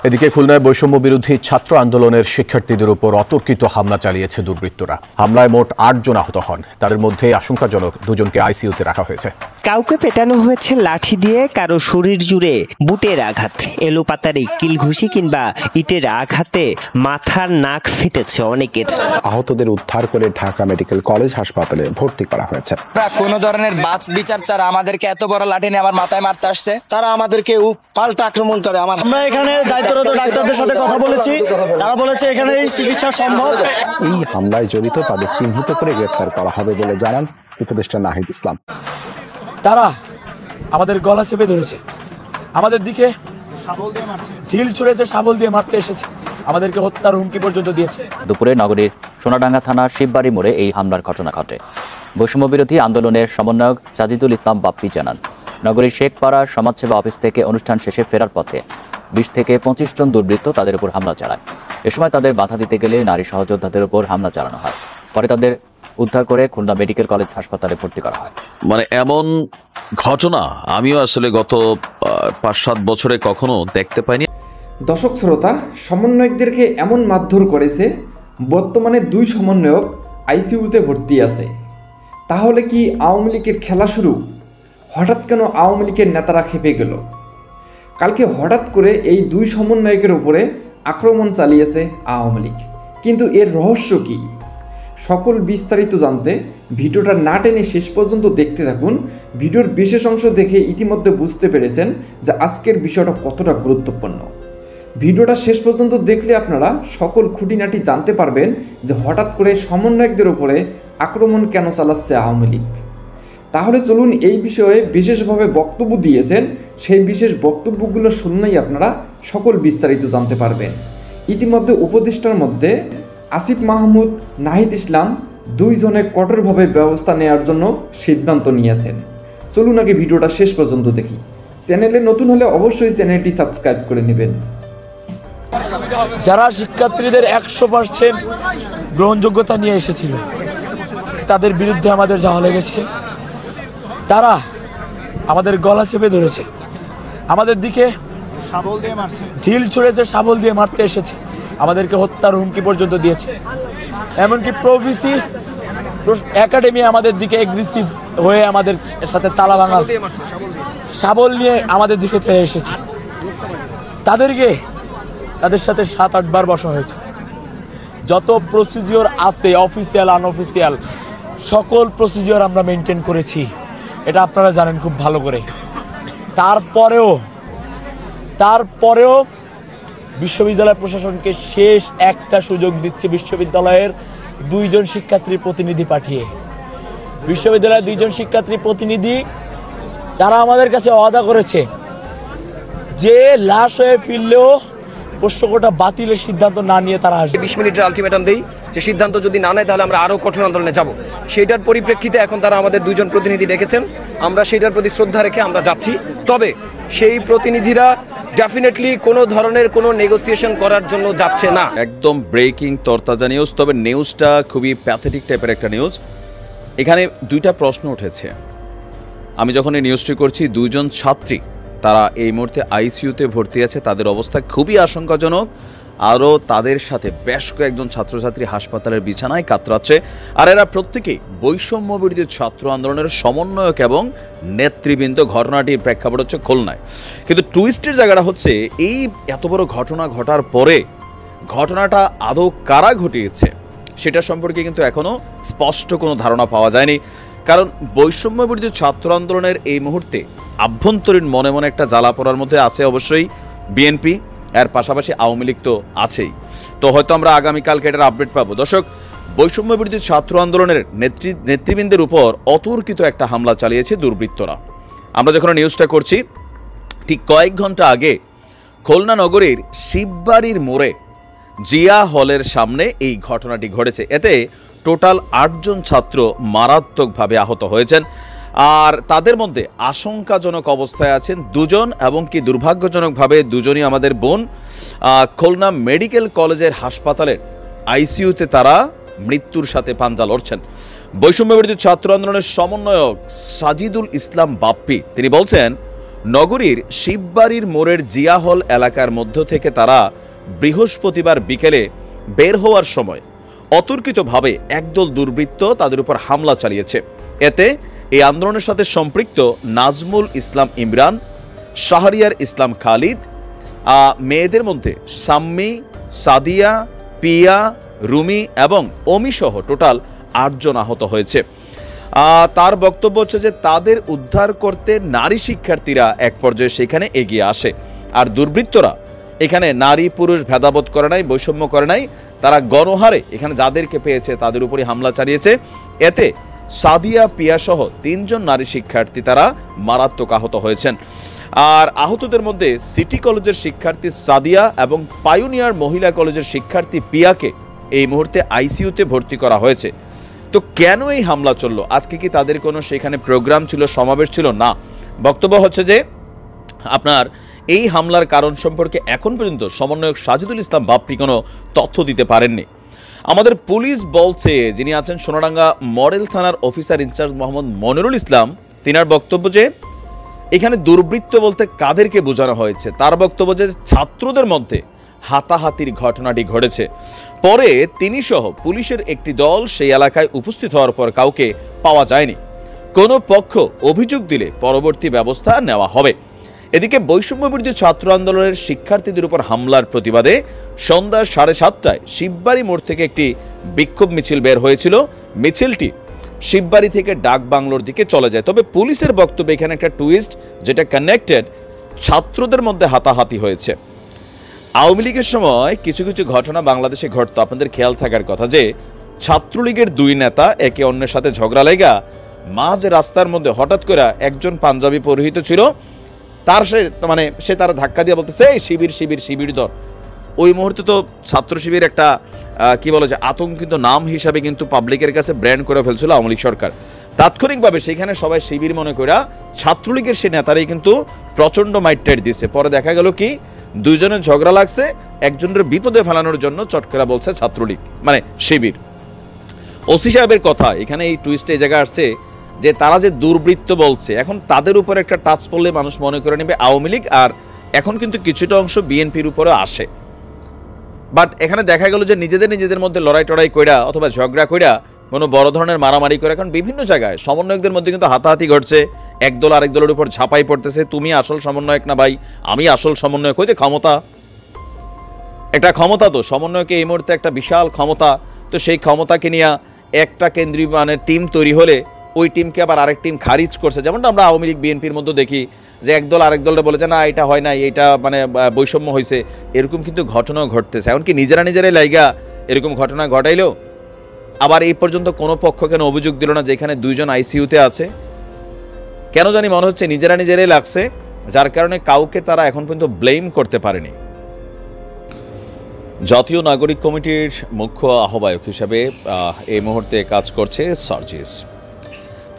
এদিকে খুলনায় বৈষম্য বিরোধী ছাত্র আন্দোলনের শিক্ষার্থীদের উপর অতর্কিত হামলা চালিয়েছে দুর্বৃত্তরা। হামলায় মোট ৮ জন আহত হন। তাদের মধ্যে আশঙ্কাজনক 2 জনকে আইসিইউতে রাখা হয়েছে। কাউকে পেটানো হয়েছে লাঠি দিয়ে, কারো শরীর জুড়ে বুটের আঘাত, এলোপাতারি কিলঘুষি কিংবা ইটের আঘাতে মাথার নাক ফেটেছে অনেকের। আহতদের উদ্ধার করে ঢাকা মেডিকেল কলেজ হাসপাতালে ভর্তি করা হয়েছে। কোনো ধরনের বাস বিচার ছাড়া আমাদেরকে এত বড় লাঠি নিয়ে আমার মাথায় মারতে আসছে। তারা আমাদেরকে পাল্টা আক্রমণ করে। আমরা এখানে দায়িত্বরত ডাক্তারদের সাথে কথা বলেছি, তারা বলেছে এখানে চিকিৎসা সম্ভব। এই হামলায় জড়িত তাদের চিহ্নিত করে গ্রেফতার করা হবে বলে জানান উপদেষ্টা নাহিদ ইসলাম। তারা আমাদের গলা চেপে ধরেছে, আমাদের দিকে ঢিল ছুঁড়েছে, শাবল দিয়ে মারতে এসেছে, আমাদেরকে হত্যার হুমকি পর্যন্ত দিয়েছে। দুপুরে নগরীর সোনাডাঙ্গা থানার শিববাড়ি মোড়ে এই হামলার ঘটনা ঘটে। বৈষম্য বিরোধী আন্দোলনের সমন্বয়ক সাজিদুল ইসলাম বাপ্পি জানান, নগরীর শেখপাড়া সমাজসেবা অফিস থেকে অনুষ্ঠান শেষে ফেরার পথে 20 থেকে 25 জন দুর্বৃত্ত তাদের উপর হামলা চালায়। এ সময় তাদের বাধা দিতে গেলে নারী সহযোদ্ধাদের উপর হামলা চালানো হয়। পরে তাদের উদ্ধার করে খুলনা মেডিকেল কলেজ হাসপাতালে ভর্তি করা হয়। এমন ঘটনা আমিও আসলে গত 5-7 বছরে কখনো দেখতে পাইনি। দর্শক শ্রোতা, সমন্বয়কদেরকে এমন মারধর করেছে, বর্তমানে 2 সমন্বয়ক আইসিইউতে ভর্তি আছে। তাহলে কি আওয়ামী লীগের খেলা শুরু? হঠাৎ কেন আওয়ামী লীগের নেতারা খেপে গেল? কালকে হঠাৎ করে এই 2 সমন্বয়কের উপরে আক্রমণ চালিয়েছে আওয়ামী লীগ, কিন্তু এর রহস্য কী? সকল বিস্তারিত জানতে ভিডিওটা না টেনে শেষ পর্যন্ত দেখতে থাকুন। ভিডিওর বিশেষ অংশ দেখে ইতিমধ্যে বুঝতে পেরেছেন যে আজকের বিষয়টা কতটা গুরুত্বপূর্ণ। ভিডিওটা শেষ পর্যন্ত দেখলে আপনারা সকল খুঁটিনাটি জানতে পারবেন যে হঠাৎ করে সমন্বয়কদের উপরে আক্রমণ কেন চালাচ্ছে আওয়ামী লীগ। তাহলে চলুন এই বিষয়ে বিশেষভাবে বক্তব্য দিয়েছেন, সেই বিশেষ বক্তব্যগুলো শুনলেই আপনারা সকল বিস্তারিত জানতে পারবেন। ইতিমধ্যে উপদেষ্টার মধ্যে আসিফ মাহমুদ, নাহিদ ইসলাম 2 জনে কঠোরভাবে ব্যবস্থা নেওয়ার জন্য সিদ্ধান্ত নিয়েছেন। চলুন আগে ভিডিওটা শেষ পর্যন্ত দেখি। চ্যানেলে নতুন হলে অবশ্যই চ্যানেলটি সাবস্ক্রাইব করে নেবেন। যারা শিক্ষার্থীদের 100% গ্রহণযোগ্যতা নিয়ে এসেছিল, তাদের বিরুদ্ধে আমাদের যাওয়া লেগেছে। তারা আমাদের গলা চেপে ধরেছে, আমাদের দিকে ঢিল ছুঁড়েছে, শাবল দিয়ে মারতে এসেছে, আমাদেরকে হত্যার হুমকি পর্যন্ত দিয়েছে। এমনকি প্রভিসি একাডেমি আমাদের দিকে এগ্রেসিভ হয়ে আমাদের সাথে তালা ভাঙা শাবল নিয়ে আমাদের দিকে তেড়ে এসেছে। তাদের সাথে 7-8 বার বসা হয়েছে। যত প্রসিজিওর আছে, অফিসিয়াল আনঅফিসিয়াল, সকল প্রসিজিওর আমরা মেনটেন করেছি, এটা আপনারা জানেন খুব ভালো করে। তারপরেও বিশ্ববিদ্যালয় প্রশাসনকে শেষ একটা সুযোগ দিচ্ছে বিশ্ববিদ্যালয়ের 2 জন শিক্ষার্থীর প্রতিনিধি পাঠিয়ে। বিশ্ববিদ্যালয়ের 2 জন শিক্ষার্থী প্রতিনিধি তারা আমাদের কাছে ওয়াদা করেছে যে লাশ হয়ে ফিরলেও প্রশ্নটা বাতিলের সিদ্ধান্ত না নিয়ে তারা আসবে। 20 মিনিটের আলটিমেটাম দেই যে সিদ্ধান্ত যদি না নেয় তাহলে আমরা আরও কঠোর আন্দোলনে যাব। সেইটার পরিপ্রেক্ষিতে এখন তারা আমাদের 2 জন প্রতিনিধি ডেকেছেন, আমরা সেইটার প্রতি শ্রদ্ধা রেখে আমরা যাচ্ছি। তবে সেই প্রতিনিধিরা ডেফিনেটলি কোনো ধরনের কোনো নেগোসিয়েশন করার জন্য যাচ্ছে না। একদম ব্রেকিং তরতাজা নিউজ। তবে নিউজটা খুবই প্যাথেটিক টাইপের একটা নিউজ। এখানে 2টা প্রশ্ন উঠেছে। আমি যখন এই নিউজটি করছি, 2 জন ছাত্রী তারা এই মুহূর্তে আইসিইউতে ভর্তি আছে, তাদের অবস্থা খুবই আশঙ্কাজনক। আরও তাদের সাথে বেশ কয়েকজন ছাত্রছাত্রী হাসপাতালের বিছানায় কাতরাচ্ছে। আর এরা প্রত্যেকেই বৈষম্য বিরোধী ছাত্র আন্দোলনের সমন্বয়ক এবং নেতৃবৃন্দ। ঘটনাটির প্রেক্ষাপট হচ্ছে খুলনায়। কিন্তু টুইস্টের জায়গাটা হচ্ছে, এই এত বড় ঘটনা ঘটার পরে ঘটনাটা আদৌ কারা ঘটিয়েছে সেটা সম্পর্কে কিন্তু এখনও স্পষ্ট কোনো ধারণা পাওয়া যায়নি। কারণ বৈষম্য বিরোধী ছাত্র আন্দোলনের এই মুহূর্তে আভ্যন্তরীণ মনে মনে একটা জ্বালা পড়ার মধ্যে আছে অবশ্যই বিএনপি, এর পাশাপাশি আওয়ামী লীগ তো আছেই। তো হয়তো আমরা আগামীকালকে এটার আপডেট পাবো। দর্শক, বৈষম্য বিরোধী ছাত্র আন্দোলনের নেতৃবৃন্দের উপর অতর্কিত একটা হামলা চালিয়েছে দুর্বৃত্তরা। আমরা যখন নিউজটা করছি, ঠিক কয়েক ঘন্টা আগে খুলনা নগরীর শিববাড়ির মোড়ে জিয়া হলের সামনে এই ঘটনাটি ঘটেছে। এতে টোটাল 8 জন ছাত্র মারাত্মকভাবে আহত হয়েছেন। আর তাদের মধ্যে আশঙ্কাজনক অবস্থায় আছেন 2 জন, এবং কি দুর্ভাগ্যজনকভাবে 2 জনই আমাদের বোন। খুলনা মেডিকেল কলেজের হাসপাতালের আইসিইউতে তারা মৃত্যুর সাথে পাঞ্জা লড়ছেন। বৈষম্য বিরোধী ছাত্র আন্দোলনের সমন্বয়ক সাজিদুল ইসলাম বাপ্পি তিনি বলছেন, নগরীর শিববাড়ির মোড়ের জিয়া হল এলাকার মধ্য থেকে তারা বৃহস্পতিবার বিকেলে বের হওয়ার সময় অতর্কিতভাবে একদল দুর্বৃত্ত তাদের উপর হামলা চালিয়েছে। এতে এই আন্দোলনের সাথে সম্পৃক্ত নাজমুল ইসলাম ইমরান, শাহরিয়ার ইসলাম খালিদ, মেয়েদের মধ্যে সাম্মি, সাদিয়া, পিয়া, রুমি এবং অমি সহ টোটাল 8 জন আহত হয়েছে। তার বক্তব্য হচ্ছে যে তাদের উদ্ধার করতে নারী শিক্ষার্থীরা এক পর্যায়ে সেখানে এগিয়ে আসে। আর দুর্বৃত্তরা এখানে নারী পুরুষ ভেদাভেদ করে নাই, বৈষম্য করে নাই, তারা গণহারে এখানে যাদেরকে পেয়েছে তাদের উপরই হামলা চালিয়েছে। এতে সাদিয়া, পিয়া সহ 3 জন নারী শিক্ষার্থী তারা মারাত্মক আহত হয়েছেন। আর আহতদের মধ্যে সিটি কলেজের শিক্ষার্থী সাদিয়া এবং পায়োনিয়ার মহিলা কলেজের শিক্ষার্থী পিয়াকে এই মুহূর্তে আইসিইউতে ভর্তি করা হয়েছে। তো কেন এই হামলা চললো? আজকে কি তাদের কোনো সেখানে প্রোগ্রাম ছিল, সমাবেশ ছিল? না। বক্তব্য হচ্ছে যে আপনার এই হামলার কারণ সম্পর্কে এখন পর্যন্ত সমন্বয়ক সাজিদুল ইসলাম বাপ্পি কোনো তথ্য দিতে পারেননি। আমাদের পুলিশ বলছে, যিনি আছেন সোনাডাঙ্গা মডেল থানার অফিসার ইনচার্জ মোহাম্মদ মনিরুল ইসলাম, তিনার বক্তব্য যে এখানে দুর্বৃত্ত বলতে কাদেরকে বোঝানো হয়েছে। তার বক্তব্য যে ছাত্রদের মধ্যে হাতাহাতির ঘটনাটি ঘটেছে। পরে তিনি সহ পুলিশের একটি দল সেই এলাকায় উপস্থিত হওয়ার পর কাউকে পাওয়া যায়নি। কোনো পক্ষ অভিযোগ দিলে পরবর্তী ব্যবস্থা নেওয়া হবে। এদিকে বৈষম্য বিরোধী ছাত্র আন্দোলনের শিক্ষার্থীদের উপর হামলার প্রতিবাদে সন্ধ্যা 7:30টায় শিববাড়ি মোড় থেকে একটি বিক্ষোভ মিছিল বের হয়েছিল। মিছিলটি শিববাড়ি থেকে ডাক বাংলোর দিকে চলে যায়। তবে পুলিশের বক্তব্য এখানে একটা টুইস্ট, যেটা কানেক্টেড, ছাত্রদের মধ্যে হাতাহাতি হয়েছে। আওয়ামী লীগের সময় কিছু কিছু ঘটনা বাংলাদেশে ঘটতো, আপনাদের খেয়াল থাকার কথা যে ছাত্রলীগের 2 নেতা একে অন্যের সাথে ঝগড়া লেগা মাঝ রাস্তার মধ্যে হঠাৎ করে একজন পাঞ্জাবি পরিহিত ছিল, তার সে তারা ধাক্কা দিয়ে বলতেছে শিবির শিবির শিবির দর। ওই মুহূর্তে তো ছাত্র শিবির একটা কি বলে যে আতঙ্কিত নাম হিসাবে কিন্তু পাবলিকের কাছে ব্র্যান্ড করে ফেলছিল আওয়ামী লীগ সরকার। তাৎক্ষণিকভাবে সেখানে সবাই শিবির মনে করে ছাত্রলীগের সে নেতারাই কিন্তু প্রচন্ড মাইটটাইট দিচ্ছে। পরে দেখা গেল কি 2 জনের ঝগড়া লাগছে, একজনের বিপদে ফেলানোর জন্য চটকরা বলছে ছাত্রলীগ মানে শিবির। ওসি সাহেবের কথা এখানে এই টুইস্টে এই জায়গায় আসছে যে তারা যে দুর্বৃত্ত বলছে, এখন তাদের উপর একটা টাচ পড়লে মানুষ মনে করে নেবে আওয়ামী লীগ, আর এখন কিন্তু কিছুটা অংশ বিএনপির উপরে আসে। বাট এখানে দেখা গেল যে নিজেদের মধ্যে লড়াই টড়াই কইরা অথবা ঝগড়া কইরা কোনো বড় ধরনের মারামারি করে এখন বিভিন্ন জায়গায় সমন্বয়কদের মধ্যে কিন্তু হাতাহাতি ঘটছে। একদল আরেক দলের উপর ঝাঁপাই পড়তেছে, তুমি আসল সমন্বয়ক না ভাই, আমি আসল সমন্বয়ক। ওই যে ক্ষমতা, একটা ক্ষমতা, তো সমন্বয়কে এই মুহূর্তে একটা বিশাল ক্ষমতা, তো সেই ক্ষমতাকে নিয়ে একটা কেন্দ্রীয় মানে টিম তৈরি হলে ওই টিমকে আবার আরেক টিম খারিজ করছে। যেমনটা আমরা আওয়ামী লীগ বিএনপির মধ্যে দেখি যে একদল আরেক দলটা বলেছে না এটা হয় না, এটা মানে বৈষম্য হয়েছে, এরকম কিন্তু ঘটনাও ঘটতেছে। এমনকি নিজেরাই লাইগা এরকম ঘটনা ঘটাইলেও আবার এই পর্যন্ত কোনো পক্ষ কেন অভিযোগ দিল না যে এখানে 2 জন আইসিইউতে আছে? কেন জানি মনে হচ্ছে নিজেরাই লাগছে, যার কারণে কাউকে তারা এখন পর্যন্ত ব্লেম করতে পারেনি। জাতীয় নাগরিক কমিটির মুখ্য আহ্বায়ক হিসেবে এই মুহূর্তে কাজ করছে সার্জিস।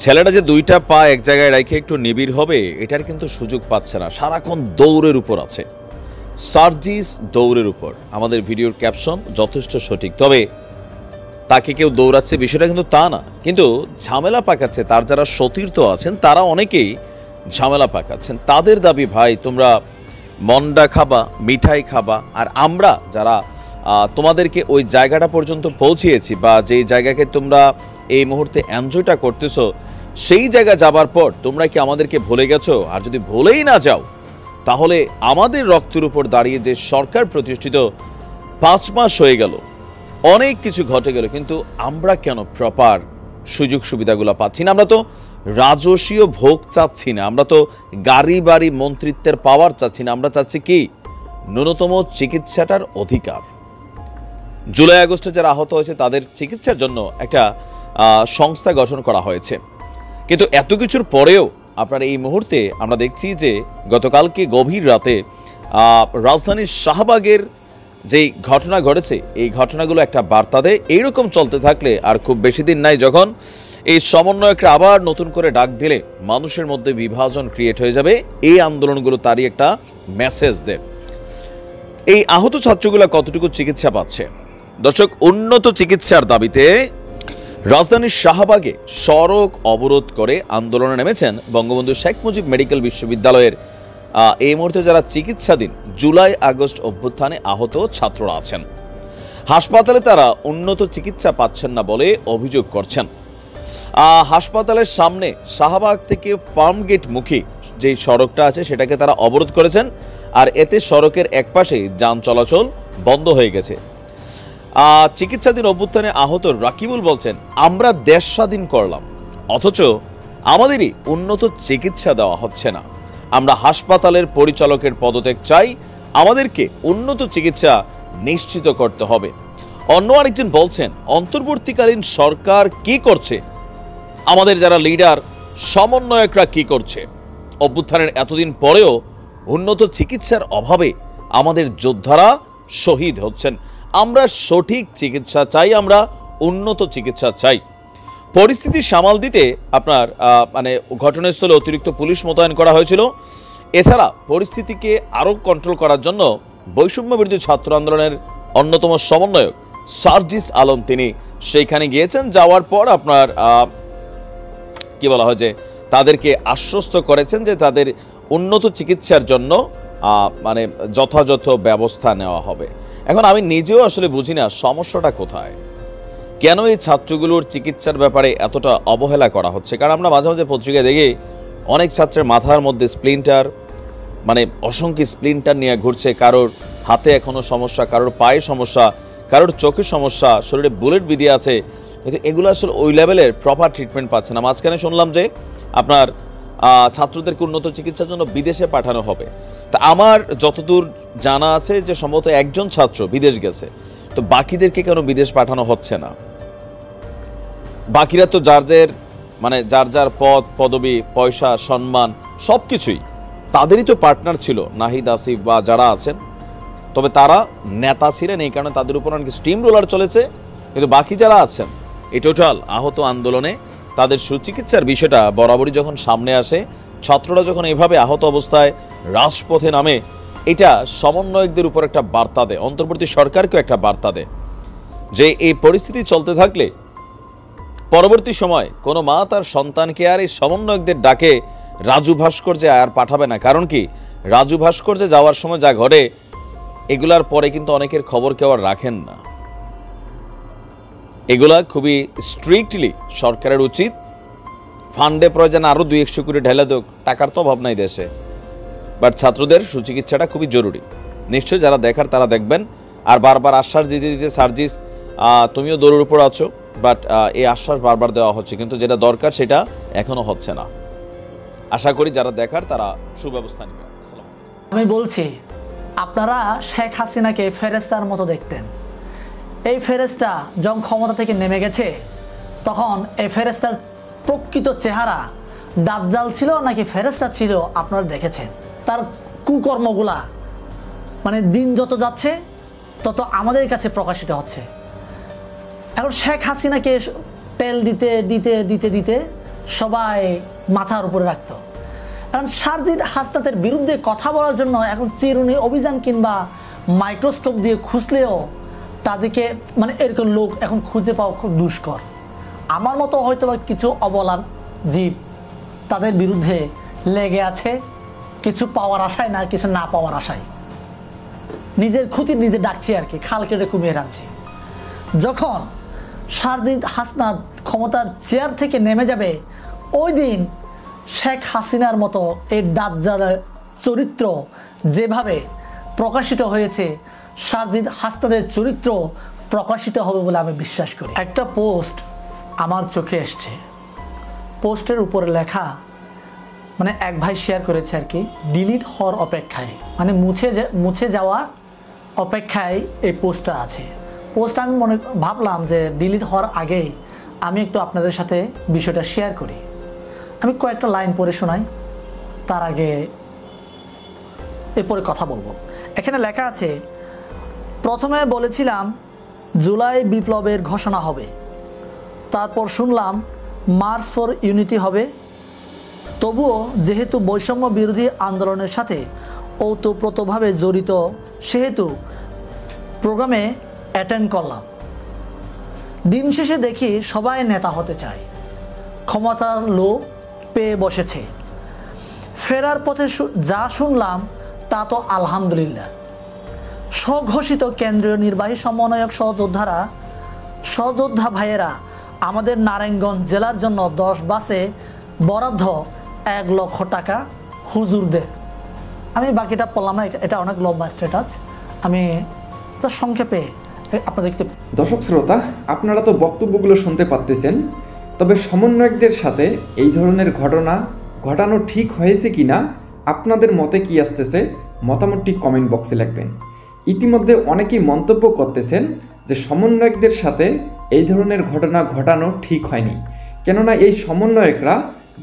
ছেলেটা যে 2টা পা এক জায়গায় রেখে একটু নিবিড় হবে এটার কিন্তু সুযোগ পাচ্ছে না, সারাক্ষণ দৌড়ের উপর আছে। সার্জিস দৌড়ের উপর। আমাদের ভিডিওর ক্যাপশন যথেষ্ট সঠিক, তবে তাকে কেউ দৌড়াচ্ছে বিষয়টা কিন্তু তা না, কিন্তু ঝামেলা পাকাচ্ছে। তার যারা সতীর্থ আছেন তারা অনেকেই ঝামেলা পাকাচ্ছেন। তাদের দাবি ভাই তোমরা মন্ডা খাবা, মিঠাই খাবা, আর আমরা যারা তোমাদেরকে ওই জায়গাটা পর্যন্ত পৌঁছিয়েছি বা যেই জায়গাকে তোমরা এই মুহূর্তে এনজয়টা করতেছো, সেই জায়গা যাবার পর তোমরা কি আমাদেরকে ভুলে গেছো? আর যদি ভুলেই না যাও তাহলে আমাদের রক্তের উপর দাঁড়িয়ে যে সরকার প্রতিষ্ঠিত 5 মাস হয়ে গেল, অনেক কিছু ঘটে গেল, কিন্তু আমরা কেন প্রপার সুযোগ সুবিধাগুলো পাচ্ছি না? আমরা তো রাজস্বীয় ভোগ চাচ্ছি না, আমরা তো গাড়ি বাড়ি মন্ত্রিত্বের পাওয়ার চাচ্ছি না, আমরা চাচ্ছি কি ন্যূনতম চিকিৎসাটার অধিকার। জুলাই আগস্টে যারা আহত হয়েছে তাদের চিকিৎসার জন্য একটা সংস্থা গঠন করা হয়েছে, কিন্তু এত কিছুর পরেও আপনার এই মুহূর্তে আমরা দেখছি যে গতকালকে গভীর রাতে রাজধানীর শাহবাগের যেই ঘটনা ঘটেছে এই ঘটনাগুলো একটা বার্তা দেয়। এইরকম চলতে থাকলে আর খুব বেশি দিন নাই যখন এই সমন্বয়করা আবার নতুন করে ডাক দিলে মানুষের মধ্যে বিভাজন ক্রিয়েট হয়ে যাবে। এই আন্দোলনগুলো তারই একটা মেসেজ দেয়। এই আহত ছাত্রগুলো কতটুকু চিকিৎসা পাচ্ছে? দর্শক, উন্নত চিকিৎসার দাবিতে রাজধানীর শাহবাগে সড়ক অবরোধ করে আন্দোলনে নেমেছেন বঙ্গবন্ধু শেখ মুজিব মেডিকেল বিশ্ববিদ্যালয়ের এই মুহূর্তে যারা চিকিৎসাধীন জুলাই আগস্ট অভ্যুত্থানে আহত ছাত্ররা আছেন। হাসপাতালে তারা উন্নত চিকিৎসা পাচ্ছেন না বলে অভিযোগ করছেন। হাসপাতালের সামনে শাহবাগ থেকে ফার্মগেট মুখী যে সড়কটা আছে সেটাকে তারা অবরোধ করেছেন, আর এতে সড়কের একপাশে যান চলাচল বন্ধ হয়ে গেছে। চিকিৎসাধীন অভ্যুত্থানে আহত রাকিবুল বলছেন, আমরা দেশ স্বাধীন করলাম, অথচ আমাদেরই উন্নত চিকিৎসা দেওয়া হচ্ছে না। আমরা হাসপাতালের পরিচালকের পদত্যাগ চাই, আমাদেরকে উন্নত চিকিৎসা নিশ্চিত করতে হবে। অন্য আরেকজন বলছেন, অন্তর্বর্তীকালীন সরকার কি করছে, আমাদের যারা লিডার সমন্বয়করা কি করছে? অভ্যুত্থানের এতদিন পরেও উন্নত চিকিৎসার অভাবে আমাদের যোদ্ধারা শহীদ হচ্ছেন। আমরা সঠিক চিকিৎসা চাই, আমরা উন্নত চিকিৎসা চাই। পরিস্থিতি সামাল দিতে আপনার ঘটনাস্থলে অতিরিক্ত পুলিশ মোতায়েন করা হয়েছিল। এছাড়া পরিস্থিতিকে আরও কন্ট্রোল করার জন্য বৈষম্য বিরোধী ছাত্র আন্দোলনের অন্যতম সমন্বয়ক সার্জিস আলম তিনি সেইখানে গিয়েছেন। যাওয়ার পর আপনার কি বলা হয় যে তাদেরকে আশ্বস্ত করেছেন যে তাদের উন্নত চিকিৎসার জন্য যথাযথ ব্যবস্থা নেওয়া হবে। এখন আমি নিজেও আসলে বুঝি না সমস্যাটা কোথায়, কেন এই ছাত্রগুলোর চিকিৎসার ব্যাপারে এতটা অবহেলা করা হচ্ছে। কারণ আমরা মাঝে মাঝে পত্রিকায় দেখি অনেক ছাত্রের মাথার মধ্যে স্প্লিন্টার, অসংখ্য স্প্লিন্টার নিয়ে ঘুরছে, কারোর হাতে এখনো সমস্যা, কারোর পায়ে সমস্যা, কারোর চোখে সমস্যা, শরীরে বুলেট বিধি আছে, কিন্তু এগুলো আসলে ওই লেভেলের প্রপার ট্রিটমেন্ট পাচ্ছে না। মাঝখানে শুনলাম যে আপনার ছাত্রদেরকে উন্নত চিকিৎসার জন্য বিদেশে পাঠানো হবে। তা আমার যতদূর জানা আছে যে সম্ভবত একজন ছাত্র বিদেশ গেছে, তো বাকিদেরকে কেন বিদেশ পাঠানো হচ্ছে না? বাকিরা তো যার যার পদ পদবি, পয়সা, সম্মান সবকিছুই তাদেরই তো পার্টনার ছিল, নাহিদ, আসিফ বা যারা আছেন, তবে তারা নেতা ছিলেন, এই কারণে তাদের উপর অনেক স্টিম রোলার চলেছে। কিন্তু বাকি যারা আছেন এই টোটাল আহত আন্দোলনে তাদের সুচিকিৎসার বিষয়টা বরাবরই যখন সামনে আসে, ছাত্ররা যখন এইভাবে আহত অবস্থায় রাজপথে নামে, এটা সমন্বয়কদের উপর একটা বার্তা দেয়, অন্তর্বর্তী সরকারকেও একটা বার্তা দেয় যে এই পরিস্থিতি চলতে থাকলে পরবর্তী সময় কোনো মা তার সন্তানকে আর এই সমন্বয়কদের ডাকে রাজু ভাস্কর্যে আর পাঠাবে না। কারণ কি, রাজু ভাস্কর্যে যাওয়ার সময় যা ঘটে এগুলার পরে কিন্তু অনেকের খবর কেউ আর রাখেন না। এগুলা খুবই স্ট্রিক্টলি সরকারের উচিত ফান্ডে প্রয়োজন আরো 200 কোটি ঢেলে দেখ, টাকার তো অভাব নাই দেশে, বাট ছাত্রদের সুচিকিৎসাটা খুবই জরুরি। নিশ্চয়ই যারা দেখার তারা দেখবেন। আর বারবার আশ্বাস দিতে দিতে সার্জিস তুমিও দৌড়ের উপর আছো, বাট এই আশ্বাস বারবার দেওয়া হচ্ছে, কিন্তু যেটা দরকার সেটা এখনো হচ্ছে না। আশা করি যারা দেখার তারা সুব্যবস্থা নেবেন। আমি বলছি, আপনারা শেখ হাসিনাকে ফেরেস্তার মতো দেখতেন। এই ফেরেস্তা যখন ক্ষমতা থেকে নেমে গেছে, তখন এই ফেরেস্তার প্রকৃত চেহারা দাজ্জাল ছিল নাকি ফেরেস্তা ছিল আপনারা দেখেছেন। তার কুকর্মগুলা দিন যত যাচ্ছে তত আমাদের কাছে প্রকাশিত হচ্ছে। এখন শেখ হাসিনাকে তেল দিতে দিতে দিতে দিতে সবাই মাথার উপরে রাখত। কারণ সার্জিস হাসনাতের বিরুদ্ধে কথা বলার জন্য এখন চিরুনি অভিযান কিংবা মাইক্রোস্কোপ দিয়ে খুঁজলেও তাদেরকে এরকম লোক এখন খুঁজে পাওয়া খুব দুষ্কর। আমার মতো হয়তো কিছু অবলান জীব তাদের বিরুদ্ধে লেগে আছে, কিছু পাওয়ার আশায় না কিছু না পাওয়ার আশায়, নিজের ক্ষতি নিজে ডাকছি আর কি, খাল কেটে কুমিয়ে রাখছি। যখন সার্জিস হাসনাত ক্ষমতার চেয়ার থেকে নেমে যাবে, ওই দিন শেখ হাসিনার মতো এই দাজ্জালের চরিত্র যেভাবে প্রকাশিত হয়েছে, সার্জিস হাসনাতের চরিত্র প্রকাশিত হবে বলে আমি বিশ্বাস করি। একটা পোস্ট আমার চোখে এসছে, পোস্টের উপরে লেখা এক ভাই শেয়ার করেছে আর কি, ডিলিট হওয়ার অপেক্ষায়, মুছে যাওয়ার অপেক্ষায় এই পোস্টটা আছে। পোস্ট আমি ভাবলাম যে ডিলিট হওয়ার আগে আমি একটু আপনাদের সাথে বিষয়টা শেয়ার করি। আমি কয়েকটা লাইন পড়ে শোনাই, তার আগে এরপরে কথা বলবো। এখানে লেখা আছে, প্রথমে বলেছিলাম জুলাই বিপ্লবের ঘোষণা হবে, তারপর শুনলাম মার্চ ফর ইউনিটি হবে। তবুও যেহেতু বৈষম্য বিরোধী আন্দোলনের সাথে ওতপ্রোতভাবে জড়িত, সেহেতু প্রোগ্রামে অ্যাটেন্ড করলাম। দিন শেষে দেখি সবাই নেতা হতে চায়, ক্ষমতার লোভ পেয়ে বসেছে। ফেরার পথে যা শুনলাম তা তো আলহামদুলিল্লাহ। স্বঘোষিত কেন্দ্রীয় নির্বাহী সমন্বয়ক সহযোদ্ধা ভাইয়েরা আমাদের নারায়ণগঞ্জ জেলার জন্য 10 বাসে বরাদ্দ 1 লক্ষ টাকা হুজুরদের। আমি বাকিটা পড়লাম না, এটা অনেক লম্বা স্ট্যাটাস, আমি সংক্ষেপে আপনাদের। দর্শক শ্রোতা, আপনারা তো বক্তব্যগুলো শুনতে পাচ্ছেন, তবে সমন্বয়কদের সাথে এই ধরনের ঘটনা ঘটানো ঠিক হয়েছে কিনা, আপনাদের মতে কি আসতেছে, মতামতটি কমেন্ট বক্সে লিখবেন। ইতিমধ্যে অনেকেই মন্তব্য করতেছেন যে সমন্বয়কদের সাথে এই ধরনের ঘটনা ঘটানো ঠিক হয়নি, কেননা এই সমন্বয়করা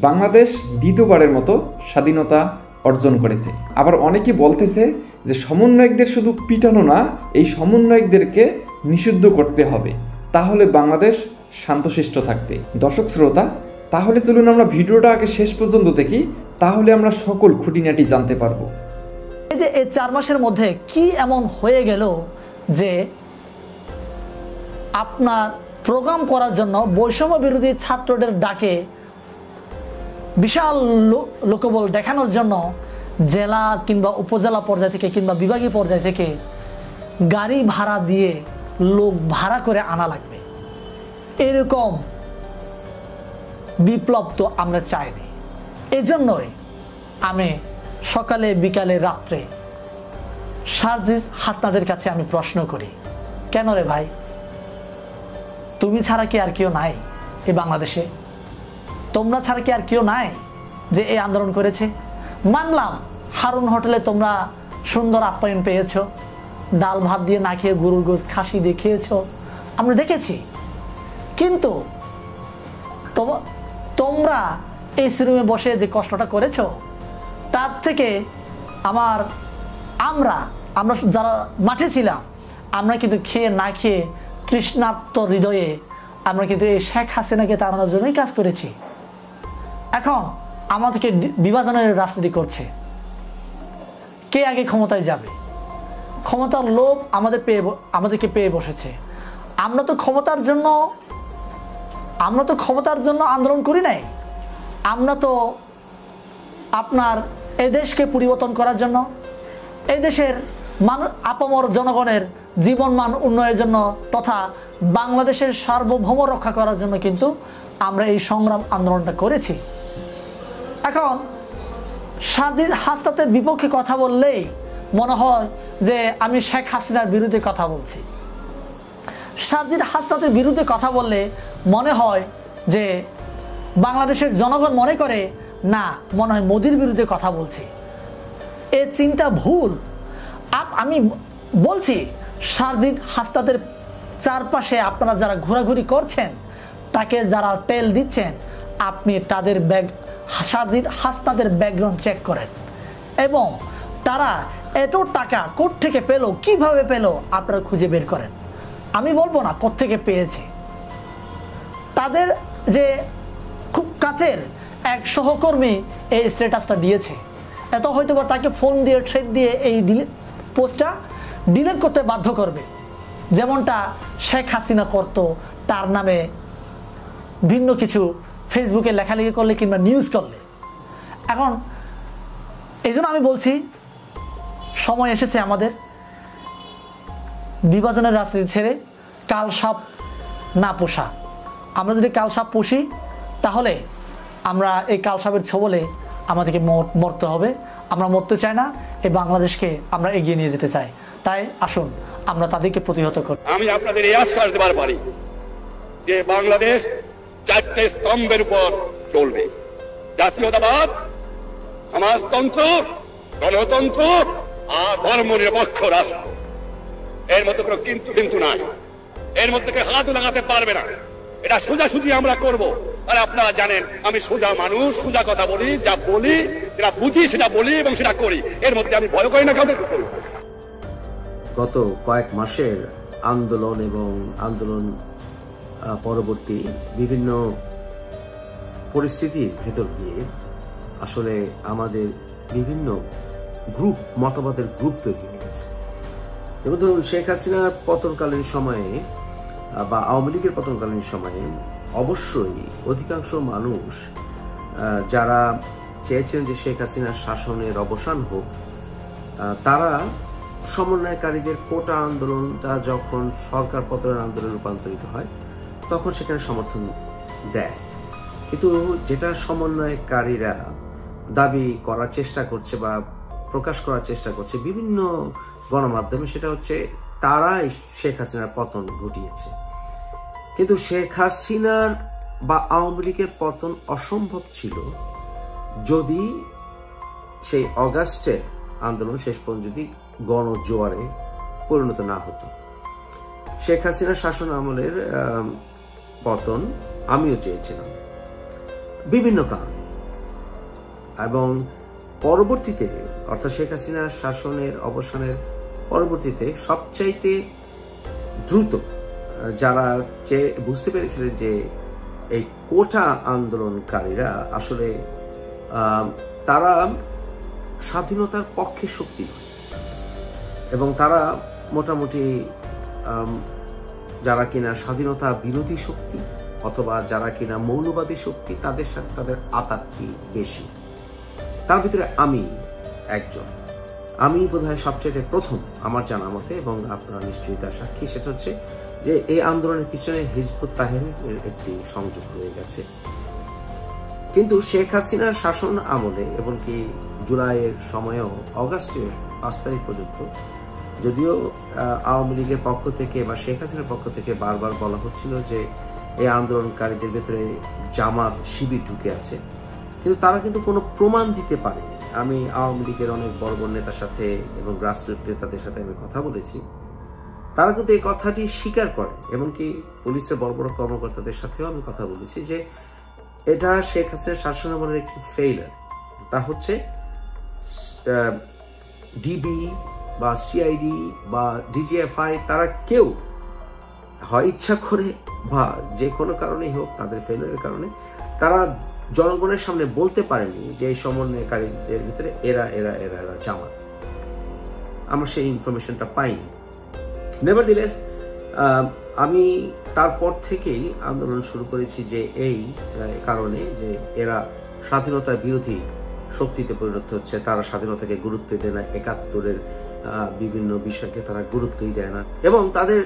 বাংলাদেশ দ্বিতীয়বারের মতো স্বাধীনতা অর্জন করেছে। আবার অনেকে বলতেছে যে সমন্বয়কদের শুধু পিটানো না, এই সমন্বয়কদেরকে নিষিদ্ধ করতে হবে, তাহলে বাংলাদেশ শান্তশিষ্ট থাকবে। দর্শক শ্রোতা, তাহলে চলুন আমরা ভিডিওটা আগে শেষ পর্যন্ত দেখি, তাহলে আমরা সকল খুঁটিনাটি জানতে পারবো। এই যে এই 4 মাসের মধ্যে কি এমন হয়ে গেল যে আপনার প্রোগ্রাম করার জন্য বৈষম্য বিরোধী ছাত্রদের ডাকে বিশাল লোকবল দেখানোর জন্য জেলা কিংবা উপজেলা পর্যায় থেকে কিংবা বিভাগীয় পর্যায় থেকে গাড়ি ভাড়া দিয়ে লোক ভাড়া করে আনা লাগবে, এরকম বিপ্লব তো আমরা চাইনি। এজন্যই আমি সকালে বিকালে রাত্রে সার্জিস হাসনাদের কাছে আমি প্রশ্ন করি, কেন রে ভাই, তুমি ছাড়া কি আর কেউ নাই এই বাংলাদেশে? তোমরা ছাড়া কি আর কেউ নাই যে এই আন্দোলন করেছে? মানলাম হারুন হোটেলে তোমরা সুন্দর আপ্যায়ন পেয়েছো, ডাল ভাত দিয়ে না খেয়ে গরুর গোশত খাসি দিয়ে খেয়েছো, আমরা দেখেছি, কিন্তু তোমরা এই রুমে বসে যে কষ্টটা করেছো, তার থেকে আমরা যারা মাঠে ছিলাম, আমরা কিন্তু খেয়ে না খেয়ে তৃষ্ণার্ত হৃদয়ে আমরা কিন্তু এই শেখ হাসিনাকে তাড়ানোর জন্যই কাজ করেছি। এখন আমাদেরকে বিভাজনের রাজনীতি করছে, কে আগে ক্ষমতায় যাবে, ক্ষমতার লোভ আমাদেরকে পেয়ে বসেছে। আমরা তো ক্ষমতার জন্য আন্দোলন করি নাই, আমরা তো আপনার এই দেশকে পরিবর্তন করার জন্য, এই দেশের আপামর জনগণের জীবনমান উন্নয়নের জন্য তথা বাংলাদেশের সার্বভৌম রক্ষা করার জন্য কিন্তু আমরা এই সংগ্রাম আন্দোলনটা করেছি। এখন সার্জিস হাসনাতের বিপক্ষে কথা বললেই মনে হয় যে আমি শেখ হাসিনার বিরুদ্ধে কথা বলছি, সার্জিস হাসনাতের বিরুদ্ধে কথা বললে মনে হয় যে বাংলাদেশের জনগণ মনে করে না, মনে হয় মোদির বিরুদ্ধে কথা বলছি। এই চিন্তা ভুল। আমি বলছি, সার্জিস হাসনাতের চারপাশে আপনারা যারা ঘোরাঘুরি করছেন, তাকে যারা টেল দিচ্ছেন, আপনি তাদের সার্জিস হাসনাতের ব্যাকগ্রাউন্ড চেক করেন এবং তারা এত টাকা কোত্থেকে পেল, কিভাবে পেল, আপনারা খুঁজে বের করেন। আমি বলবো না কোত্থেকে পেয়েছে, তাদের যে খুব কাছের এক সহকর্মী এই স্ট্যাটাসটা দিয়েছে, এত হয়তো বা তাকে ফোন দিয়ে থ্রেট দিয়ে এই পোস্টটা ডিলিট করতে বাধ্য করবে, যেমনটা শেখ হাসিনা করত তার নামে ভিন্ন কিছু ফেসবুকে লেখালেখি করলে কিংবা নিউজ করলে। এখন এই জন্য আমি বলছি, সময় এসেছে আমাদের বিভাজনের রাজনীতি ছেড়ে কালসাপ না পোষা। আমরা যদি কালসাপ পুষি, তাহলে আমরা এই কালসাপের ছোবলে আমাদেরকে মরতে হবে। আমরা মরতে চাই না, এই বাংলাদেশকে আমরা এগিয়ে নিয়ে যেতে চাই। তাই আসুন আমরা তাদেরকে প্রতিহত করি। আমি আপনাদের এই আশ্বাস দেবার পারি যে বাংলাদেশ 4টে স্তম্ভের উপর চলবে: জাতীয়তাবাদ, সমাজতন্ত্র, গণতন্ত্র আর ধর্মনিরপেক্ষ রাষ্ট্র। এর মধ্যে কোনো কিন্তু নাই, এর মধ্যে হাত লাগাতে পারবে না। এটা সোজাসুজি আমরা করব। আর আপনারা জানেন আমি সোজা মানুষ, সোজা কথা বলি, যা বলি যেটা বুঝি সেটা বলি এবং সেটা করি। এর মধ্যে আমি ভয় করি না কাউকে। গত কয়েক মাসের আন্দোলন এবং আন্দোলন পরবর্তী বিভিন্ন পরিস্থিতির ভেতর দিয়ে আসলে আমাদের বিভিন্ন গ্রুপ, মতবাদের গ্রুপ তৈরি হয়ে গেছে। যেমন ধরুন শেখ হাসিনার পতনকালীন সময়ে বা আওয়ামী লীগের পতনকালীন সময়ে অবশ্যই অধিকাংশ মানুষ যারা চেয়েছিলেন যে শেখ হাসিনার শাসনের অবসান হোক, তারা সমন্বয়কারীদের কোটা আন্দোলনটা যখন সরকার পতনের আন্দোলনে রূপান্তরিত হয় তখন সেখানে সমর্থন দেয়। কিন্তু যেটা সমন্বয়কারীরা দাবি করার চেষ্টা করছে বা প্রকাশ করার চেষ্টা করছে বিভিন্ন গণমাধ্যমে, সেটা হচ্ছে তারাই শেখ হাসিনার পতন ঘটিয়েছে। কিন্তু শেখ হাসিনার বা আওয়ামী লীগের পতন অসম্ভব ছিল যদি সেই অগাস্টের আন্দোলন শেষ পর্যন্ত যদি গণজোয়ারে পরিণত না হতো। শেখ হাসিনার শাসন আমলের পতন আমিও চেয়েছিলাম বিভিন্ন কারণে, এবং পরবর্তীতে অর্থাৎ শেখ হাসিনার শাসনের অবসানের পরবর্তীতে সবচাইতে দ্রুত যারা বুঝতে পেরেছিলেন যে এই কোটা আন্দোলনকারীরা আসলে তারা স্বাধীনতার পক্ষে শক্তি নয়, এবং তারা মোটামুটি যারা কিনা স্বাধীনতা বিরোধী শক্তি অথবা যারা কিনা মৌলবাদী শক্তি, তাদের সাথে তাদের আতাতটি বেশি। তার ভিতরে আমি একজন। আমি বোধহয় সবচেয়ে প্রথম আমার জানা মতে, এবং আপনারা নিশ্চয়ই তার সাক্ষী, সেটা হচ্ছে যে এই আন্দোলনের পিছনে হিজবুত তাহরিরের একটি সংযোগ রয়ে গেছে। কিন্তু শেখ হাসিনার শাসন আমলে এমনকি জুলাইয়ের সময়েও অগাস্টের 5 তারিখ পর্যন্ত যদিও আওয়ামী লীগের পক্ষ থেকে বা শেখ হাসিনার পক্ষ থেকে বারবার বলা হচ্ছিল যে এই আন্দোলনকারীদের ভেতরে জামাত শিবির ঢুকে আছে, কিন্তু তারা কিন্তু কোনো প্রমাণ দিতে পারেনি। আমি আওয়ামী লীগের অনেক বড় বড় নেতার সাথে এবং গ্রাসরুট নেতাদের সাথে আমি কথা বলেছি, তারা কিন্তু এই কথাটি স্বীকার করে। এমনকি পুলিশের বড় বড় কর্মকর্তাদের সাথেও আমি কথা বলেছি যে এটা শেখ হাসিনার শাসনামলের একটি ফেইলার। তা হচ্ছে ডিবি বা সিআইডি বা ডিজিএফআই তারা কেউ হয় ইচ্ছা করে বা যে কোনো কারণেই হোক তাদের ফেইলারের কারণে তারা জনগণের সামনে বলতে পারেনি যে এই সমন্বয়কারীদের ভিতরে এরা এরা এরা এরা জামাত। আমরা সেই ইনফরমেশনটা পাইনি। নেভারদিলেস আমি তারপর থেকেই আন্দোলন শুরু করেছি যে এই কারণে যে এরা স্বাধীনতা বিরোধী শক্তিতে পরিণত হচ্ছে, তারা স্বাধীনতাকে গুরুত্ব দেয় না, 71-এর বিভিন্ন বিষয়কে তারা গুরুত্বই দেয় না, এবং তাদের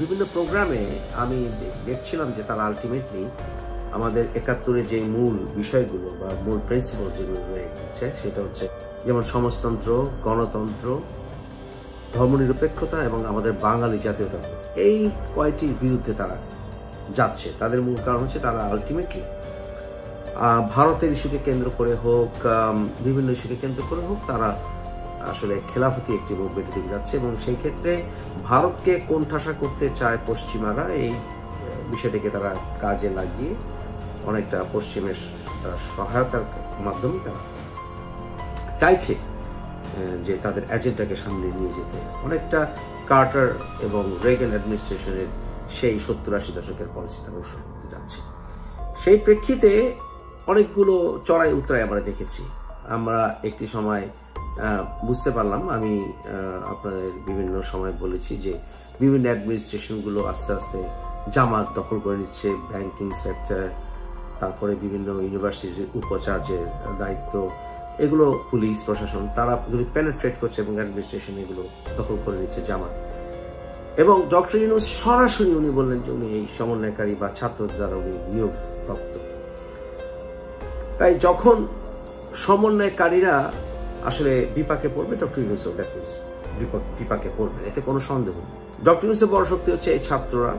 বিভিন্ন প্রোগ্রামে আমি দেখছিলাম যে তারা আলটিমেটলি আমাদের 71-এর যে মূল বিষয়গুলো বা মূল প্রিন্সিপাল যেগুলো রয়ে গেছে সেটা হচ্ছে যেমন সমাজতন্ত্র, গণতন্ত্র, ধর্মনিরপেক্ষতা এবং আমাদের বাঙালি জাতীয়তাবাদ, এই কয়টির বিরুদ্ধে তারা যাচ্ছে। তাদের মূল কারণ হচ্ছে তারা আলটিমেটলি ভারতের ইস্যুকে কেন্দ্র করে হোক, বিভিন্ন ইস্যুকে কেন্দ্র করে হোক, তারা আসলে খেলাফতি একটি মুভমেন্টের দিকে যাচ্ছে, এবং সেই ক্ষেত্রে ভারতকে কোণঠাসা করতে চায় পশ্চিমারা। এই বিষয়টিকে তারা কাজে লাগিয়ে অনেকটা পশ্চিমের সহায়তার মাধ্যমে তারা চাইছে যে তাদের এজেন্ডাকে সামনে নিয়ে যেতে, অনেকটা কার্টার এবং রেগান অ্যাডমিনিস্ট্রেশনের সেই 70-80 দশকের পলিসি তারা অনুসরণ করতে যাচ্ছে। সেই প্রেক্ষিতে অনেকগুলো চড়াই উতরাই আমরা দেখেছি। আমরা একটি সময় বুঝতে পারলাম, আমি আপনাদের বিভিন্ন সময় বলেছি যে বিভিন্ন অ্যাডমিনিস্ট্রেশনগুলো আস্তে আস্তে জামাত দখল করে নিচ্ছে, ব্যাংকিং সেক্টর, তারপরে বিভিন্ন ইউনিভার্সিটির উপাচার্যের দায়িত্ব, এগুলো পুলিশ প্রশাসন তারা পেনেট্রেট করছে এবং অ্যাডমিনিস্ট্রেশন এগুলো দখল করে নিচ্ছে জামাত। এবং ডক্টর ইউনূস সরাসরি উনি বললেন যে উনি এই সমন্বয়কারী বা ছাত্র দ্বারা উনি নিয়োগ প্রাপ্ত। তাই যখন সমন্বয়কারীরা আসলে বিপাকে পড়বে, ডক্টর ইউনূসও বিপাকে পড়বে, এতে কোনো সন্দেহ নেই। ডক্টর ইউনূসের বড় শক্তি হচ্ছে এই ছাত্ররা,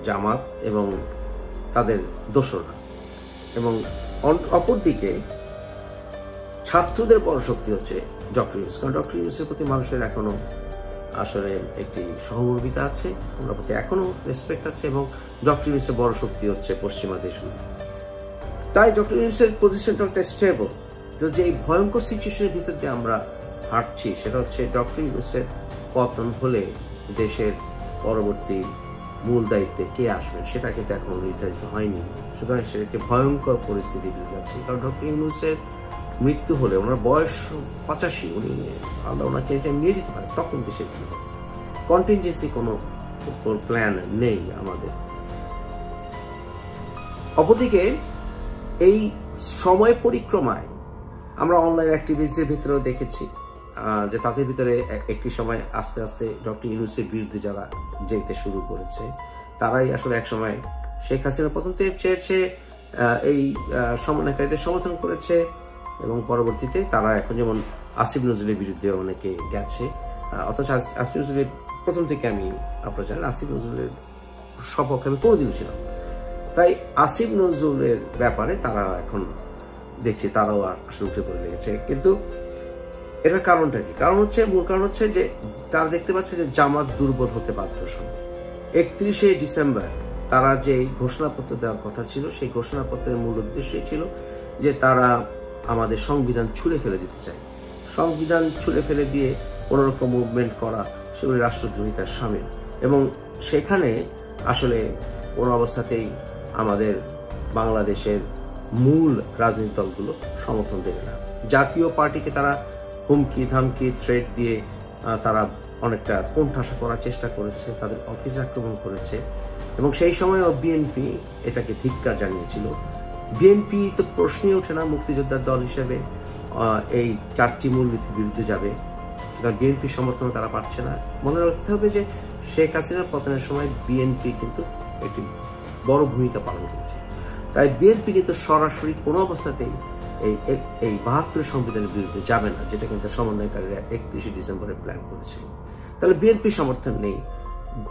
জামাত এবং তাদের দোসররা, এবং অপরদিকে ছাত্রদের বড় শক্তি হচ্ছে ডক্টর ইউনূস। কারণ ডক্টর ইউনূসের প্রতি মানুষের এখনো আসলে একটি সহমর্মিতা আছে, ওনার প্রতি এখনো রেসপেক্ট আছে, এবং ডক্টর ইউনূসের বড় শক্তি হচ্ছে পশ্চিমা দেশগুলো। তাই ডক্টর ইউনূসের পজিশনটা একটা স্টেবল। তো যে এই ভয়ঙ্কর সিচুয়েশনের ভিতর দিয়ে আমরা হাঁটছি সেটা হচ্ছে ডক্টর ইউনূসের পতন হলে দেশের পরবর্তী মূল দায়িত্বে কে আসবেন সেটা কিন্তু এখনো নির্ধারিত হয়নি। সুতরাং সেটা একটি ভয়ঙ্কর পরিস্থিতি যাচ্ছে। কারণ ডক্টর ইউনূসের মৃত্যু হলে, ওনার বয়স 85, উনি আল্লাহ ওনাকে এটা নিয়ে যেতে পারে, তখন দেশের কি হবে? কন্টিনজেন্সি কোনো প্ল্যান নেই আমাদের। অপরদিকে এই সময় পরিক্রমায় আমরা অনলাইন অ্যাক্টিভিস্টদের ভিতরেও দেখেছি যে তাদের ভিতরে একটি সময় আস্তে আস্তে ডক্টর ইউনূসের বিরুদ্ধে যারা যেতে শুরু করেছে, তারাই আসলে এক সময় শেখ হাসিনা প্রথম থেকে চেয়েছে, এই সমন্বয়কারীদের সমর্থন করেছে, এবং পরবর্তীতে তারা এখন যেমন আসিফ নজরুলের বিরুদ্ধে অনেকে গেছে। অথচ আসিফ নজরুলের প্রথম থেকে আমি, আপনারা জানেন, আসিফ নজরুলের সপক্ষে আমি কোনোদিনও ছিলাম। তাই আসিফ নজরুলের ব্যাপারে তারা এখন দেখছি তারাও আসলে উঠে পড়ে লেগেছে। কিন্তু এটার কারণটা কি? মূল কারণ হচ্ছে যে তারা দেখতে পাচ্ছে যে জামাত দুর্বল হতে বাধ্য। 31শে ডিসেম্বর তারা যে ঘোষণাপত্র দেওয়ার কথা ছিল, সেই ঘোষণাপত্রের মূল উদ্দেশ্যই ছিল যে তারা আমাদের সংবিধান ছুঁড়ে ফেলে দিতে চায়। সংবিধান ছুঁড়ে ফেলে দিয়ে কোনোরকম মুভমেন্ট করা, সেগুলি রাষ্ট্রদ্রোহিতার শামিল। এবং সেখানে আসলে কোনো অবস্থাতেই আমাদের বাংলাদেশের মূল রাজনৈতিক দলগুলো সমর্থন দেবে না। জাতীয় পার্টিকে তারা হুমকি ধামকি থ্রেট দিয়ে তারা অনেকটা কোণঠাসা করার চেষ্টা করেছে, তাদের অফিস আক্রমণ করেছে, এবং সেই সময়ও বিএনপি এটাকে ধিক্কার জানিয়েছিল। বিএনপি তো প্রশ্নই ওঠে না মুক্তিযোদ্ধার দল হিসেবে এই 4টি মূলনীতির বিরুদ্ধে যাবে, সুতরাং বিএনপি সমর্থন তারা পাচ্ছে না। মনে রাখতে হবে যে শেখ হাসিনার পতনের সময় বিএনপি কিন্তু একটি বড় ভূমিকা পালন করেছে। তাই বিএনপি কিন্তু সরাসরি কোনো অবস্থাতেই এই 72 সংবিধানের বিরুদ্ধে যাবে না, যেটা কিন্তু সমন্বয়কারীরা 31শে ডিসেম্বরে প্ল্যান করেছিল। তাহলে বিএনপি সমর্থন নেই।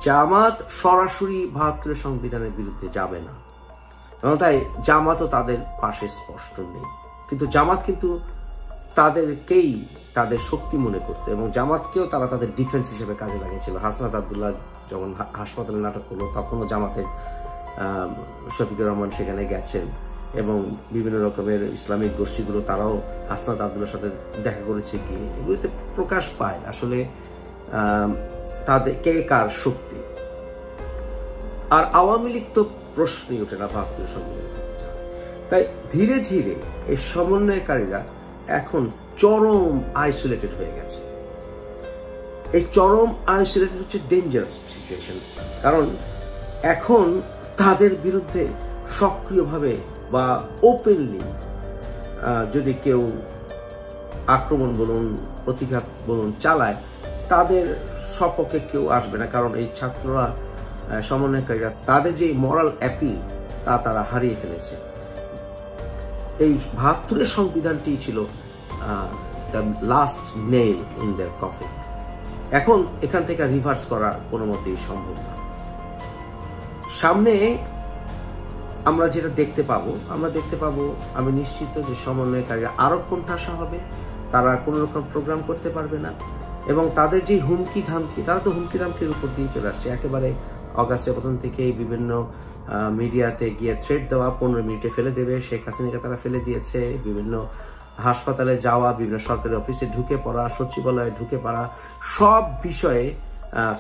জামাত সরাসরি 72 সংবিধানের বিরুদ্ধে যাবে না, এবং তাই জামাতও তাদের পাশে স্পষ্ট নেই। কিন্তু জামাত কিন্তু তাদেরকেই তাদের শক্তি মনে করতে, এবং জামাতকেও তারা তাদের ডিফেন্স হিসেবে কাজে লাগিয়েছিল। হাসনাত আব্দুল্লাহ যখন হাসপাতালে নাটক করলো, তখনও জামাতের শফিকুর রহমান সেখানে গেছেন, এবং বিভিন্ন রকমের ইসলামিক গোষ্ঠীগুলো তারাও হাসনাত আব্দুল্লাহর সাথে দেখা করেছে। কি এগুলোতে প্রকাশ পায় আসলে তাদের কে কার শক্তি। আর আওয়ামী লীগ তো প্রশ্নই ওঠে না 72 সংবিধান। তাই ধীরে ধীরে এই সমন্বয়কারীরা এখন চরম আইসোলেটেড হয়ে গেছে। এই চরম আইসোলেটেড হচ্ছে ডেঞ্জারাস সিচুয়েশন, কারণ এখন তাদের বিরুদ্ধে সক্রিয়ভাবে বা ওপেনলি যদি কেউ আক্রমণ বলুন, প্রতিঘাত বলুন চালায়, তাদের সপক্ষে কেউ আসবে না। কারণ এই ছাত্ররা, সমন্বয়কারীরা তাদের যে মরাল অ্যাপিল তা তারা হারিয়ে ফেলেছে। এই 72 সংবিধানটি ছিল the last nail in their coffin. এখন এখান থেকে রিভার্স করা কোনো মতেই সম্ভব না। সামনে আমরা যেটা দেখতে পাবো, আমি নিশ্চিত যে সমন্বয়কারীরা আরো কোণঠাসা হবে, তারা কোনো রকম প্রোগ্রাম করতে পারবে না, এবং তাদের যে হুমকি ধামকি, তারা তো হুমকি ধামকির উপর দিয়ে চলে আসছে। একেবারে অগাস্টের প্রথম থেকেই বিভিন্ন মিডিয়াতে গিয়ে থ্রেট দেওয়া, 15 মিনিটে ফেলে দেবে, শেখ হাসিনাকে তারা ফেলে দিয়েছে। বিভিন্ন হাসপাতালে যাওয়া, বিভিন্ন সরকারি অফিসে ঢুকে পড়া, সচিবালয়ে ঢুকে পড়া, সব বিষয়ে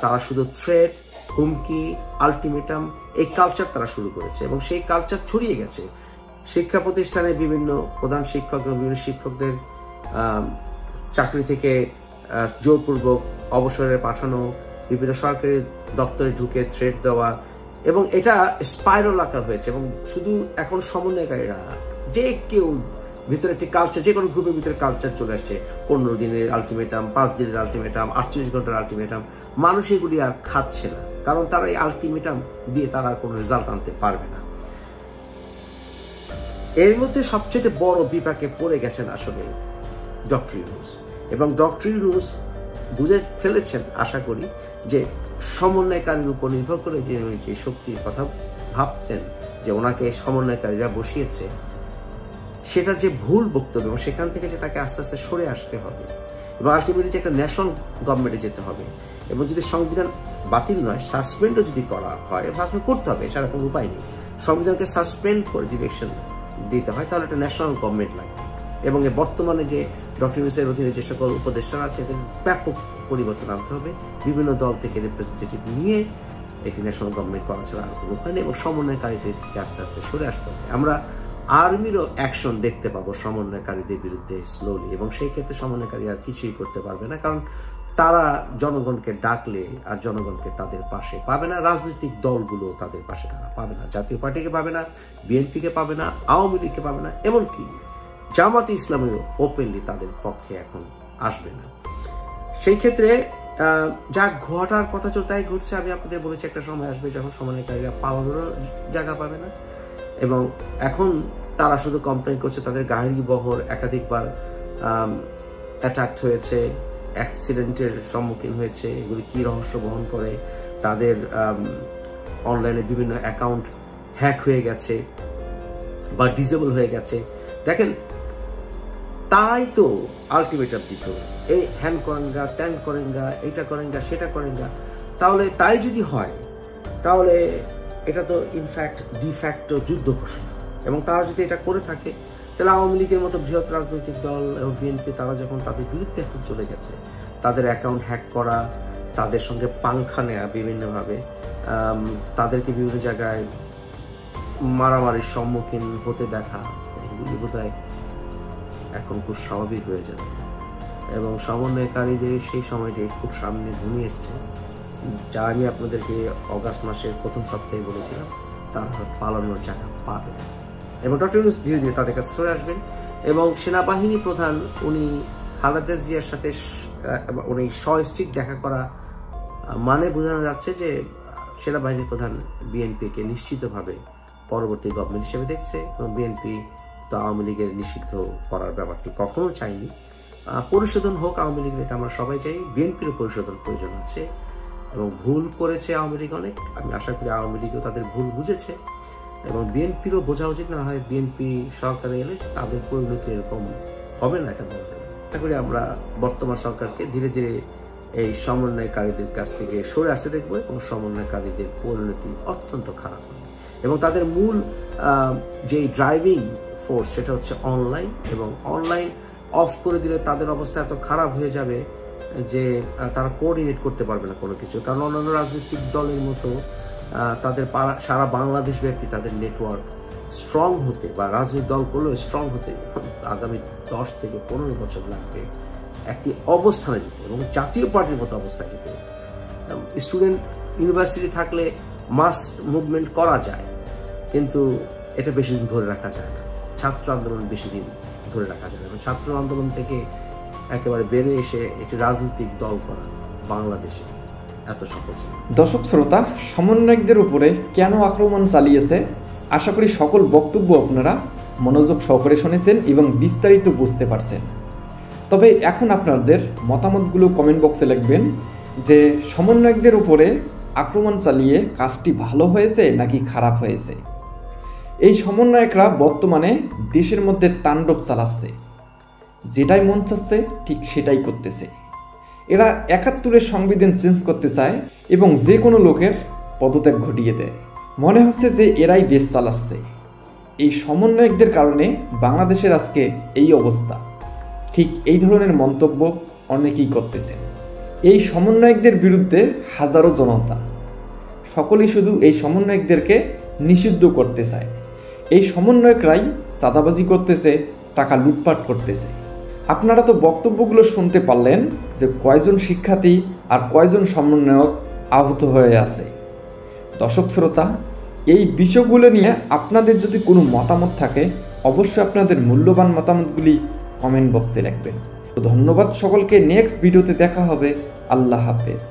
তারা শুধু থ্রেট, হুমকি, আলটিমেটাম, এই কালচার তারা শুরু করেছে, এবং সেই কালচার ছড়িয়ে গেছে। শিক্ষা প্রতিষ্ঠানে বিভিন্ন প্রধান শিক্ষক এবং বিভিন্ন শিক্ষকদের চাকরি থেকে জোরপূর্বক অবসরে পাঠানো, বিভিন্ন সরকারি দপ্তরে ঢুকে থ্রেট দেওয়া, এবং এটা স্পাইরাল আকার হয়েছে। এবং শুধু এখন সমন্বয়কারীরা, যে কেউ ভিতরে একটি কালচার, যে কোনো গ্রুপের ভিতরে কালচার চলে আসছে। 15 দিনের আলটিমেটাম, 5 দিনের আলটিমেটাম, 48 ঘন্টার আলটিমেটাম। মানুষ এগুলি আর খাচ্ছে না, কারণ তারা এই আলটিমেটাম দিয়ে তারা কোনো রেজাল্ট আনতে পারবে না। এর মধ্যে সবচেয়ে বড় বিপাকে পড়ে গেছেন আসলে ডক্টর ইউনূস, এবং ডক্টর ইউনূস বুঝে ফেলেছেন আশা করি যে সমন্বয়কারীর উপর নির্ভর করে যে শক্তির কথা ভাবতেন যে ওনাকে সমন্বয়কারীরা বসিয়েছে, সেটা যে ভুল বক্তব্য, এবং সেখান থেকে যে তাকে আস্তে আস্তে সরে আসতে হবে, এবং আলটিমেটলি একটা ন্যাশনাল গভর্নমেন্টে যেতে হবে। এবং যদি সংবিধান বাতিল নয়, সাসপেন্ডও যদি করা হয়, সাসপেন্ড করতে হবে, এছাড়া কোনো উপায় নেই। সংবিধানকে সাসপেন্ড করে ডিরেকশন দিতে হয়, তাহলে একটা ন্যাশনাল গভর্নমেন্ট লাগবে। এবং বর্তমানে যে ডক্টর ইউনূসের অধীনে যে সকল উপদেষ্টারা আছে, এদের ব্যাপক পরিবর্তন আনতে হবে। বিভিন্ন দল থেকে রিপ্রেজেন্টেটিভ নিয়ে একটি ন্যাশনাল গভর্নমেন্ট করা ছাড়া আর কোনো উপায় নেই, এবং সমন্বয়কারীদের আস্তে আস্তে সরে আসতে হবে। আমরা আর্মিরও অ্যাকশন দেখতে পাবো সমন্বয়কারীদের বিরুদ্ধে স্লোলি, এবং সেই ক্ষেত্রে সমন্বয়কারী আর কিছুই করতে পারবে না, কারণ তারা জনগণকে ডাকলে আর জনগণকে তাদের পাশে পাবে না, রাজনৈতিক দলগুলো তাদের পাশে তারা পাবে না, জাতীয় পার্টিকে পাবে না, বিএনপিকে পাবে না, আওয়ামী লীগকে পাবে না, এমনকি জামাতে ইসলামীও ওপেনলি তাদের পক্ষে এখন আসবে না। সেই ক্ষেত্রে যা ঘটার কথা ছিল তাই ঘটছে। আমি আপনাদের বলেছি একটা সময় আসবে যখন সমন্বয়কারীরা পালানোর জায়গা পাবে না, এবং এখন তারা শুধু কমপ্লেন করছে তাদের গাড়ি বহর একাধিকবার অ্যাটাক হয়েছে, অ্যাক্সিডেন্টের সম্মুখীন হয়েছে, এগুলি কি রহস্য বহন করে, তাদের অনলাইনে বিভিন্ন অ্যাকাউন্ট হ্যাক হয়ে গেছে বা ডিসেবল হয়ে গেছে। দেখেন, তাই তো আলটিমেটাম দিত, এই হ্যান করেঙ্গা, ত্যান করেঙ্গা, এইটা করেঙ্গা, সেটা করেঙ্গা। তাহলে তাই যদি হয় তাহলে এটা তো ইনফ্যাক্ট ডিফ্যাক্টো যুদ্ধ ঘোষণা, এবং তারা যদি এটা করে থাকে তাহলে আওয়ামী লীগের মতো বৃহৎ রাজনৈতিক দল এবং বিএনপি তারা যখন তাদের বিরুদ্ধে এখন চলে গেছে, তাদের অ্যাকাউন্ট হ্যাক করা, তাদের সঙ্গে পাংখা নেওয়া, বিভিন্নভাবে তাদেরকে বিভিন্ন জায়গায় মারামারির সম্মুখীন হতে দেখা, এগুলি বোধহয় এখন খুব স্বাভাবিক হয়ে যাবে। এবং সমন্বয়কারীদের সেই সময়টি খুব সামনে ঘনিয়ে এসছে, যা আমি আপনাদেরকে অগাস্ট মাসের প্রথম সপ্তাহে বলেছিলাম, তারা পালানোর জায়গা পাবে না। এবং ডক্টর ইউনূস ধীরে ধীরে তাদের কাছে সরে আসবেন, এবং সেনাবাহিনী প্রধান উনি খালেদা জিয়ার সাথে উনি সস্ট্রিক দেখা করা মানে বোঝানো যাচ্ছে যে সেনাবাহিনীর প্রধান বিএনপিকে নিশ্চিতভাবে পরবর্তী গভর্নমেন্ট হিসেবে দেখছে, এবং বিএনপি তো আওয়ামী লীগের নিষিদ্ধ করার ব্যাপারটি কখনো চাইনি। পরিশোধন হোক আওয়ামী লীগের, এটা আমরা সবাই চাই, বিএনপিরও পরিশোধন প্রয়োজন আছে, এবং ভুল করেছে আওয়ামী লীগ অনেক। আমি আশা করি আওয়ামী লীগও তাদের ভুল বুঝেছে, এবং বিএনপিরও বোঝা উচিত না হয় বিএনপি সরকারে এলে তাদের পরিণতি এরকম হবে না, এটা বলা যাবে। আশা করি আমরা বর্তমান সরকারকে ধীরে ধীরে এই সমন্বয়কারীদের কাছ থেকে সরে আসতে দেখবো, এবং সমন্বয়কারীদের পরিণতি অত্যন্ত খারাপ হবে, এবং তাদের মূল যে ড্রাইভিং ফোর্স সেটা হচ্ছে অনলাইন, এবং অনলাইন অফ করে দিলে তাদের অবস্থা এত খারাপ হয়ে যাবে যে তারা কোঅর্ডিনেট করতে পারবে না কোনো কিছু। কারণ অন্যান্য রাজনৈতিক দলের মতো তাদের সারা বাংলাদেশ ব্যাপী তাদের নেটওয়ার্ক স্ট্রং হতে, বা রাজনৈতিক দলগুলো স্ট্রং হতে আগামী 10 থেকে 15 বছর লাগবে একটি অবস্থানে যেতে, এবং জাতীয় পার্টির মতো অবস্থায় যেতে। স্টুডেন্ট ইউনিভার্সিটি থাকলে মাস মুভমেন্ট করা যায়, কিন্তু এটা বেশি দিন ধরে রাখা যায় না। ছাত্র আন্দোলন বেশি দিন ধরে রাখা যায় না, এবং ছাত্র আন্দোলন থেকে একেবারে বেরিয়ে এসে একটি রাজনৈতিক দল করা বাংলাদেশে এত সহজ। দর্শক শ্রোতা, সমন্বয়কদের উপরে কেন আক্রমণ চালিয়েছে, আশা করি সকল বক্তব্য আপনারা মনোযোগ সহকারে শুনেছেন এবং বিস্তারিত বুঝতে পারছেন। তবে এখন আপনাদের মতামতগুলো কমেন্ট বক্সে লিখবেন যে সমন্বয়কদের উপরে আক্রমণ চালিয়ে কাজটি ভালো হয়েছে নাকি খারাপ হয়েছে। এই সমন্বয়করা বর্তমানে দেশের মধ্যে তাণ্ডব চালাচ্ছে, যেটাই মন চাচ্ছে ঠিক সেটাই করতেছে। এরা 71-এর সংবিধান চেঞ্জ করতে চায় এবং যে কোনো লোকের পদত্যাগ ঘটিয়ে দেয়। মনে হচ্ছে যে এরাই দেশ চালাচ্ছে। এই সমন্বয়কদের কারণে বাংলাদেশের আজকে এই অবস্থা। ঠিক এই ধরনের মন্তব্য অনেকেই করতেছেন। এই সমন্বয়কদের বিরুদ্ধে হাজারো জনতা, সকলেই শুধু এই সমন্বয়কদেরকে নিষিদ্ধ করতে চায়। এই সমন্বয়করাই চাঁদাবাজি করতেছে, টাকা লুটপাট করতেছে। আপনারা তো বক্তব্যগুলো শুনতে পারলেন যে কয়জন শিক্ষার্থী আর কয়জন সমন্বয়ক আহত হয়ে আছে। দর্শক শ্রোতা, এই বিষয়গুলো নিয়ে আপনাদের যদি কোনো মতামত থাকে অবশ্যই আপনাদের মূল্যবান মতামতগুলি কমেন্ট বক্সে লিখবেন। ধন্যবাদ সকলকে। নেক্সট ভিডিওতে দেখা হবে। আল্লাহ হাফেজ।